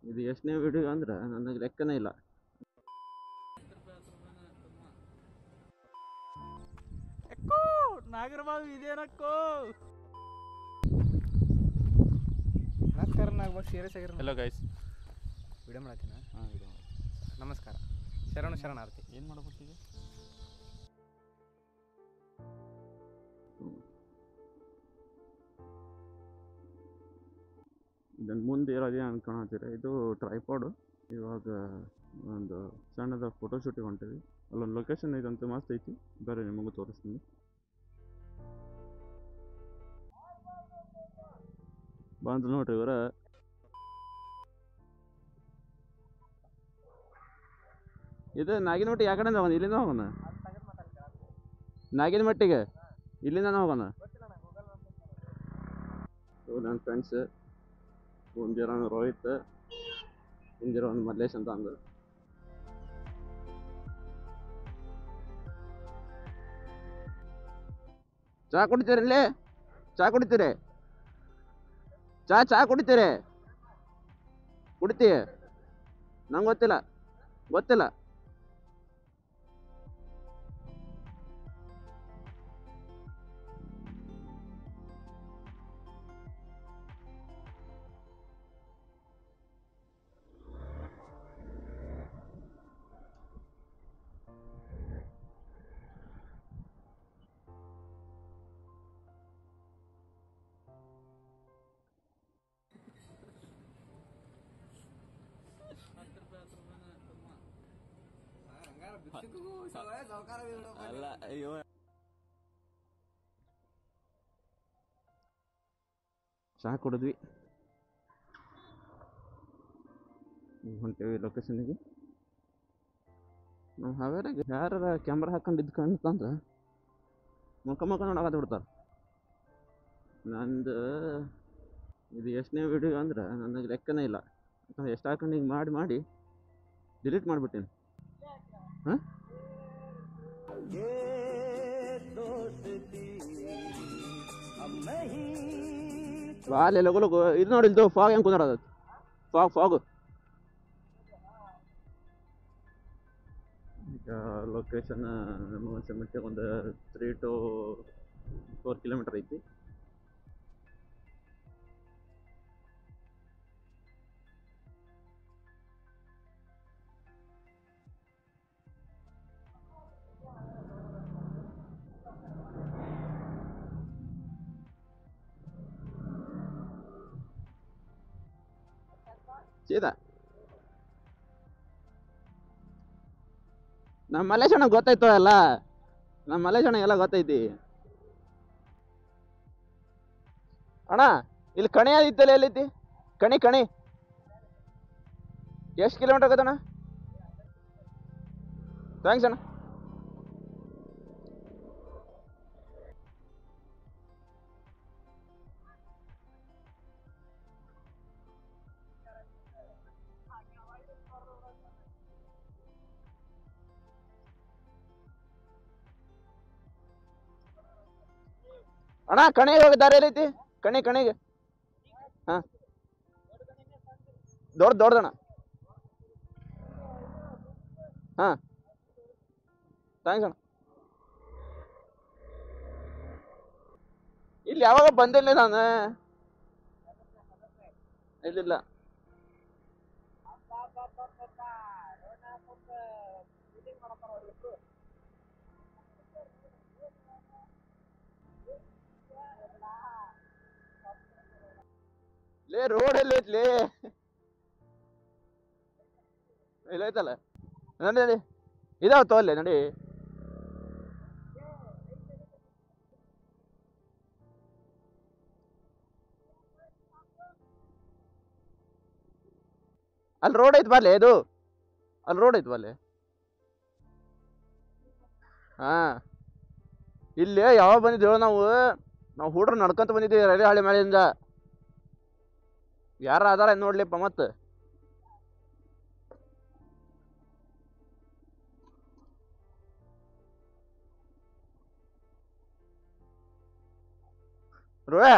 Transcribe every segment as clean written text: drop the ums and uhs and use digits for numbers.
ಇದು ಎಷ್ಟನೇ ವಿಡಿಯೋ ಅಂದ್ರೆ ನನಗೆ ಲೆಕ್ಕನೇ ಇಲ್ಲ. ನಾಗರಬಾಬು ಇದೇನಕ್ಕೋ ನಾಗ್ಬಾಗ ಸೀರಿಯಸ್ ಆಗಿರೋ. ಹಲೋ ಗೈಸ್, ವಿಡಿಯೋ ಮಾಡತ್ತೀನ. ಹಾಂ ವಿಡಿಯೋ ನಮಸ್ಕಾರ, ಶರಣಾರ್ಥಿ. ಏನು ಮಾಡಬೇಕು ಈಗ? ಇದನ್ನು ಮುಂದೆ ಇರೋದೇ ಅನ್ಕೊಳತ್ತೀರ. ಇದು ಟ್ರೈಪಾಡು. ಇವಾಗ ಒಂದು ಸಣ್ಣದ ಫೋಟೋಶೂಟಿಗೆ ಹೊಂಟಿವಿ. ಅಲ್ಲೊಂದು ಲೊಕೇಶನ್ ಐತಂತ ಮಸ್ತ್ ಐತಿ. ಬೇರೆ ನಿಮಗೂ ತೋರಿಸ್ತೀನಿ. ಬಂದು ನೋಡ್ರಿ ಇವರ. ಇದು ನಾಗಿನಮಟ್ಟಿ ಯಾವ ಕಡೆಯಿಂದ ಹೋಗೋಣ? ಇಲ್ಲಿಂದ ಹೋಗೋಣ. ನಾಗಿನಮಟ್ಟಿಗೆ ಇಲ್ಲಿಂದ ಹೋಗೋಣ. ನನ್ನ ಫ್ರೆಂಡ್ಸ್ ಮುಂದಿರೋನು ರೋಹಿತ್, ಮುಂದಿರೋನು ಮಲ್ಲೇಶ್ ಅಂತ ಅಂದ್ರು. ಚಾ ಕುಡಿತೀರಿ? ಇಲ್ಲಿ ಚಾ ಕುಡಿತೀರಿ? ಚಾ ಕುಡಿತೀರಿ? ಕುಡಿತೀಯ? ನಂಗೆ ಗೊತ್ತಿಲ್ಲ. ಅಲ್ಲ, ಅಯ್ಯೋ ಚಹಾ ಕುಡಿದ್ವಿ. ಹೊಂಟೇವಿ ಲೊಕೇಶನ್ಗೆ. ನಾವು ಹಾವೇರಾಗ ಯಾರ ಕ್ಯಾಮ್ರಾ ಹಾಕೊಂಡಿದ್ದು ಕಾಣ್ತಂದ್ರೆ ಮುಖ ನೋಡಕತ್ತ ಬಿಡ್ತಾರೆ. ನಂದು ಇದು ಎಷ್ಟನೇ ವಿಡಿಯೋ ಅಂದ್ರೆ ನನಗೆ ಲೆಕ್ಕನೇ ಇಲ್ಲ. ಯಾಕಂದ್ರೆ ಎಷ್ಟು ಹಾಕೊಂಡು ಹಿಂಗೆ ಮಾಡಿ ಡಿಲೀಟ್ ಮಾಡಿಬಿಟ್ಟೇನೆ. ಹಾಂ, ಬಾಲೆ ಲಗು ಇದು ನೋಡಿ. ಇಲ್ದು ಫಾಗ್ ಹೆಂಗೆ ಕುಂದಾಡೋದು? ಫಾಗು. ಈಗ ಲೊಕೇಶನ್ ನಮ್ಮ ಹುಣಸೆಮಟ್ಟಿಗೆ ಒಂದು 3 to 4 ಕಿಲೋಮೀಟರ್ ಐತಿ. ಸೀದಾ ನಮ್ಮ ಮಲ್ಲೇಶಣ್ಣ ಗೊತ್ತಾಯ್ತು ಅಲ್ಲ. ನಮ್ಮ ಮಲ್ಲೇಶಣ್ಣ ಎಲ್ಲ ಗೊತ್ತೈತಿ ಅಣ್ಣ. ಇಲ್ಲಿ ಕಣಿ ಆದಿತ್ತಲ್ಲ, ಎಲ್ಲೈತಿ ಕಣಿ? ಎಷ್ಟು ಕಿಲೋಮೀಟರ್ ಆಗತ್ತಣ್ಣ? ಥ್ಯಾಂಕ್ಸ್ ಅಣ್ಣ. ಅಣ್ಣ ಕಣಿಗೆ ಹೋಗಿ ದಾರಿ ಎಲ್ಲೈತಿ? ಕಣಿಗೆ. ಹಾಂ, ದೊಡ್ಡದಣ್ಣ. ಹಾಂ, ಥ್ಯಾಂಕ್ಸ್ ಅಣ್ಣ. ಇಲ್ಲಿ ಯಾವಾಗ ಬಂದಿಲ್ಲ ನಾನು. ಇಲ್ಲಿಲ್ಲ. ಲೇ ರೋಡ್ ಎಲ್ಲಿ ಐತ್ಲಿ? ಇಲ್ಲ ಐತಲ್ಲ. ನಡಿ ಇದಾವ ತೋಲ್ಲೇ ನಡಿ. ಅಲ್ಲಿ ರೋಡ್ ಐತಿ ಬಾಲೆ. ಇದು ಅಲ್ಲಿ ರೋಡ್ ಐತಿ ಬಾಲೆ. ಹಾಂ, ಇಲ್ಲಿ ಯಾವಾಗ ಬಂದಿದ್ದೇವೆ ನಾವು ಹುಡ್ರು ನಡ್ಕೊಂತ ಬಂದಿದ್ದೀವಿ ರೈಲ್ವೆ ಹಳಿ ಮೇಲಿಂದ. ಯಾರ ಅದಾರ ನೋಡ್ಲಿಪ್ಪ ಮತ್ತೆ. ರೋಯ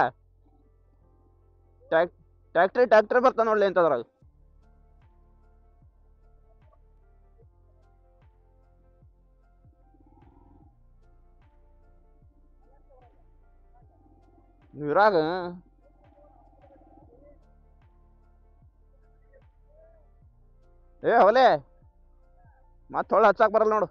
ಟ್ಯಾಕ್ಟ್ರಿ ಬರ್ತಾನ ನೋಡ್ಲಿ ಅಂತದ್ರಾಗ. ಇರಾಗ ಏ ಹೊಲೆ ಮತ್ತೆ ಹೊಳ್ಳಿ ಹಚ್ಚಾಕ್ ಬರಲ್ಲ ನೋಡು.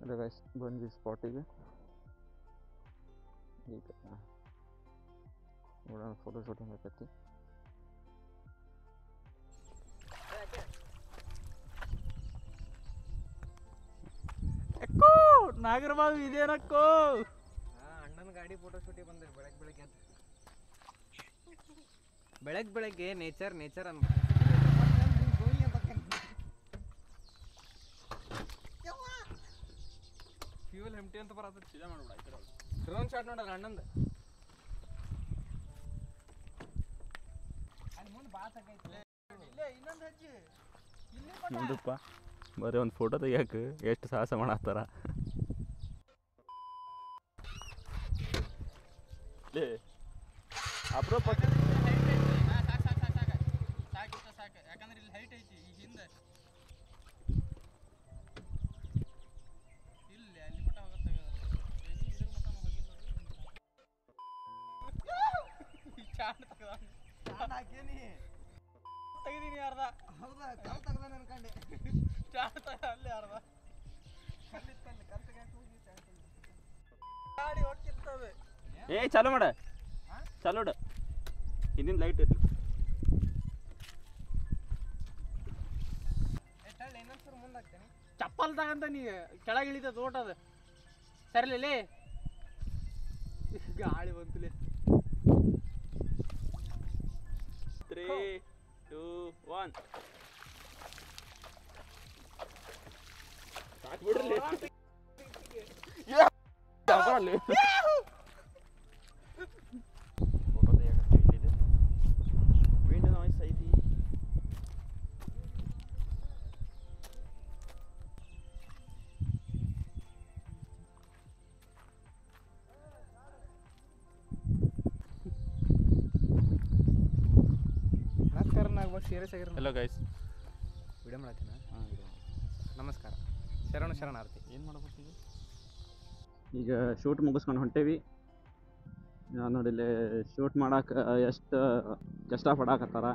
ಅದೇ ಗೈಸ್ ಬಂದ್ವಿ ಸ್ಪಾಟಿಗೆ. ಈಗ ನೋಡೋಣ ಫೋಟೋ ಶೂಟಿಂಗ್ ಆಕೈತಿ. ಅಕ್ಕೋ ನಾಗರಬಾವಿ ಇದೇನಕ್ಕೋ. ಅಣ್ಣನ ಗಾಡಿ ಫೋಟೋ ಶೂಟಿಗೆ ಬಂದೆ ಬೆಳಗ್ಗೆ ನೇಚರ್ ಅನ್ಬೇಕು. ಫ್ಯೂಲ್ ಎಂಟಿ ಅಂತ ಬರತ್ತ ಸೀದಾ ಮಾಡ್ಬಿಡ. ಡ್ರೋನ್ ಶಾಟ್ ನೋಡಲ್ಲ ಅಣ್ಣಂದು. ನೋಡಪ್ಪ ಬರೀ ಒಂದು ಫೋಟೋ ತೆಗಿಯಕ್ಕೆ ಎಷ್ಟು ಸಾಹಸ ಮಾಡತ್ತಾರ. ಅಪ್ರೂಪ ಯಾಕಂದ್ರೆ ಇಲ್ಲಿ ಹೈಟ್ ಐತಿ. ಈ ಹಿಂದೆ ಇಲ್ಲಿ ಅಲ್ಲಿ ಮಟ್ಟ ಹೋಗುತ್ತೆ. ತೆಗಿದೀನಿ ಅರ್ಧ. ಹೌದಾ ಕಲ್ ತೆಗ್ದಾನೆ ಅನ್ಕೊಂಡೆ. ಅಲ್ಲಿ ಅರ್ಧ ಕಲ್ಲಿತ್ತಲ್ಲಿ ಕಲ್ ತೆಗಿಯಕ್ಕೆ ಹೋಗಿ ಗಾಡಿ ಹೊಟ್ಟಿರ್ತದೆ. ಏ ಚಾಲು ಮಾಡ ಚಾಲು ಮಾಡ. ಹಿಂದಿನ ಲೈಟ್ ಇರಲಿ. ಇನ್ನೊಂದ್ಸರು ಮುಂದಾಗ್ತೇನೆ. ಚಪ್ಪಲ್ ತಗಂತ ನೀ ಕೆಳಗೆ ಇಳಿತ ತೋಟದ ಸರಿಲೇ. ಗಾಳಿ ಬಂತಲೇ. 3, 2, 1 ಸಾಕು ಬಿಡ್ರಿ. ಫೋಟೋ ತೆಗಿಯಕತ್ತೀವಿ. ಇಲ್ಲಿದೆ ವಿಂಡ್ ನಾಯ್ಸ್ ಐತಿ. ಸೀರಿಯಸ್ ಆಗಿರೋ. ಹಲೋ ಗೈಸ್, ವಿಡಿಯೋ ಮಾಡತ್ತೀನ. ಹಾಂ ನಮಸ್ಕಾರ. ಶರಣಾರ್ಥಿ. ಏನು ಮಾಡ್ಬೇಕು ಈಗ ಶೂಟ್ ಮುಗಿಸ್ಕೊಂಡು ಹೊಂಟೇವಿ. ನೋಡಿಲ್ಲಿ ಶೂಟ್ ಮಾಡಕ್ಕೆ ಎಷ್ಟು ಕಷ್ಟಪಡಾಕತ್ತಾರ.